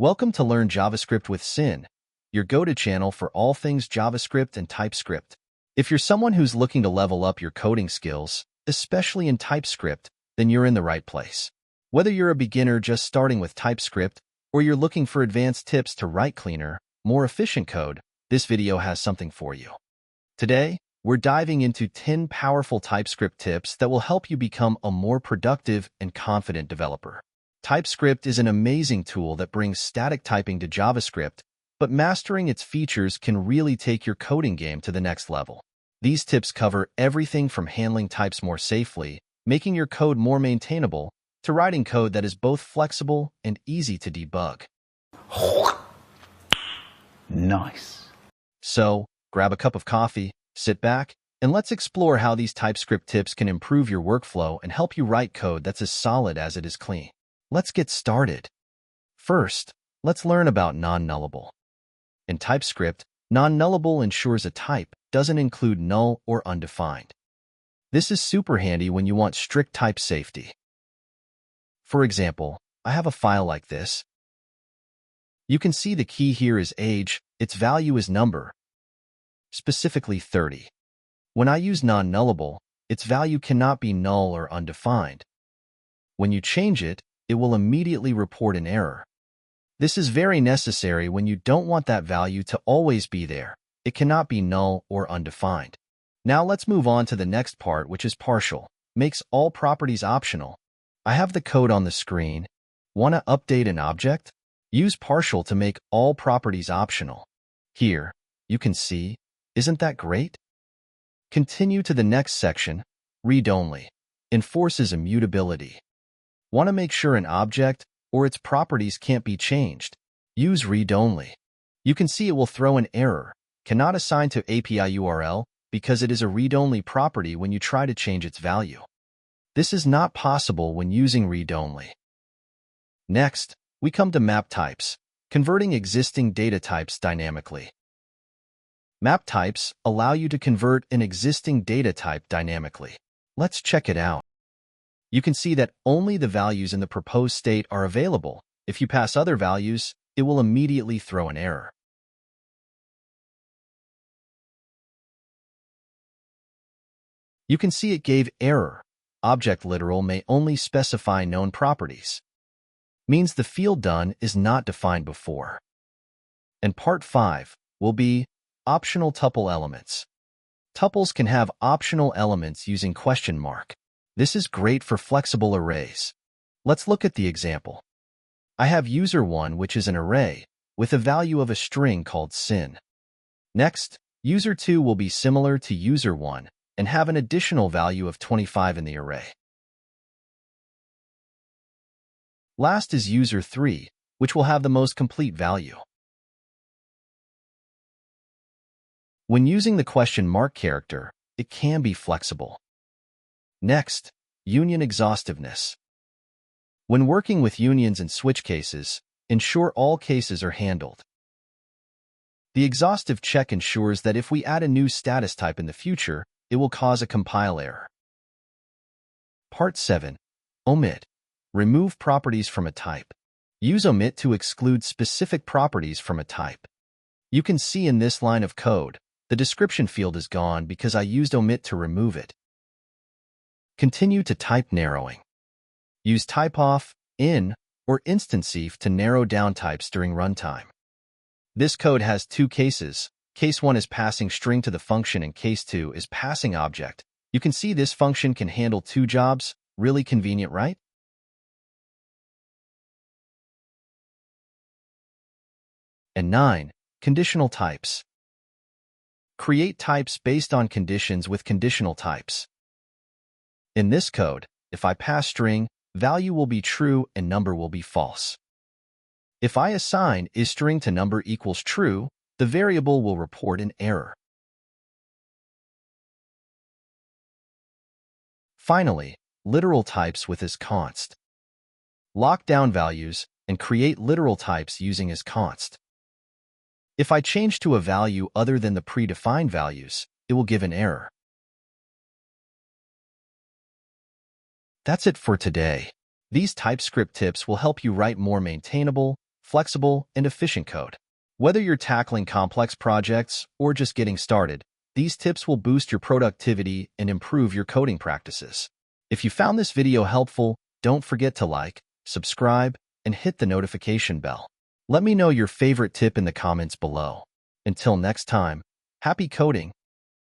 Welcome to Learn JavaScript with Sin, your go-to channel for all things JavaScript and TypeScript. If you're someone who's looking to level up your coding skills, especially in TypeScript, then you're in the right place. Whether you're a beginner just starting with TypeScript or you're looking for advanced tips to write cleaner, more efficient code, this video has something for you. Today, we're diving into 10 powerful TypeScript tips that will help you become a more productive and confident developer. TypeScript is an amazing tool that brings static typing to JavaScript, but mastering its features can really take your coding game to the next level. These tips cover everything from handling types more safely, making your code more maintainable, to writing code that is both flexible and easy to debug. Nice. So, grab a cup of coffee, sit back, and let's explore how these TypeScript tips can improve your workflow and help you write code that's as solid as it is clean. Let's get started. First, let's learn about non-nullable. In TypeScript, non-nullable ensures a type doesn't include null or undefined. This is super handy when you want strict type safety. For example, I have a file like this. You can see the key here is age, its value is number, specifically 30. When I use non-nullable, its value cannot be null or undefined. When you change it, it will immediately report an error. This is very necessary when you don't want that value to always be there. It cannot be null or undefined. Now let's move on to the next part, which is partial. Makes all properties optional. I have the code on the screen. Want to update an object? Use partial to make all properties optional. Here, you can see, isn't that great? Continue to the next section, Readonly. Enforces immutability. Want to make sure an object or its properties can't be changed? Use Readonly. You can see it will throw an error, cannot assign to API URL because it is a read-only property when you try to change its value. This is not possible when using read-only. Next, we come to map types, converting existing data types dynamically. Map types allow you to convert an existing data type dynamically. Let's check it out. You can see that only the values in the proposed state are available. If you pass other values, it will immediately throw an error. You can see it gave error. Object literal may only specify known properties. Means the field done is not defined before. And part 5 will be Optional Tuple Elements. Tuples can have optional elements using question mark. This is great for flexible arrays. Let's look at the example. I have user1, which is an array, with a value of a string called sin. Next, user2 will be similar to user1 and have an additional value of 25 in the array. Last is user3, which will have the most complete value. When using the question mark character, it can be flexible. Next, union exhaustiveness. When working with unions and switch cases, ensure all cases are handled. The exhaustive check ensures that if we add a new status type in the future, it will cause a compile error. Part 7. Omit. Remove properties from a type. Use omit to exclude specific properties from a type. You can see in this line of code, the description field is gone because I used omit to remove it. Continue to type narrowing. Use typeoff, in, or instanceif to narrow down types during runtime. This code has two cases. Case 1 is passing string to the function and case 2 is passing object. You can see this function can handle two jobs. Really convenient, right? And 9. Conditional types. Create types based on conditions with conditional types. In this code, if I pass string, value will be true and number will be false. If I assign isString to number equals true, the variable will report an error. Finally, literal types with isConst. Lock down values and create literal types using isConst. If I change to a value other than the predefined values, it will give an error. That's it for today. These TypeScript tips will help you write more maintainable, flexible, and efficient code. Whether you're tackling complex projects or just getting started, these tips will boost your productivity and improve your coding practices. If you found this video helpful, don't forget to like, subscribe, and hit the notification bell. Let me know your favorite tip in the comments below. Until next time, happy coding!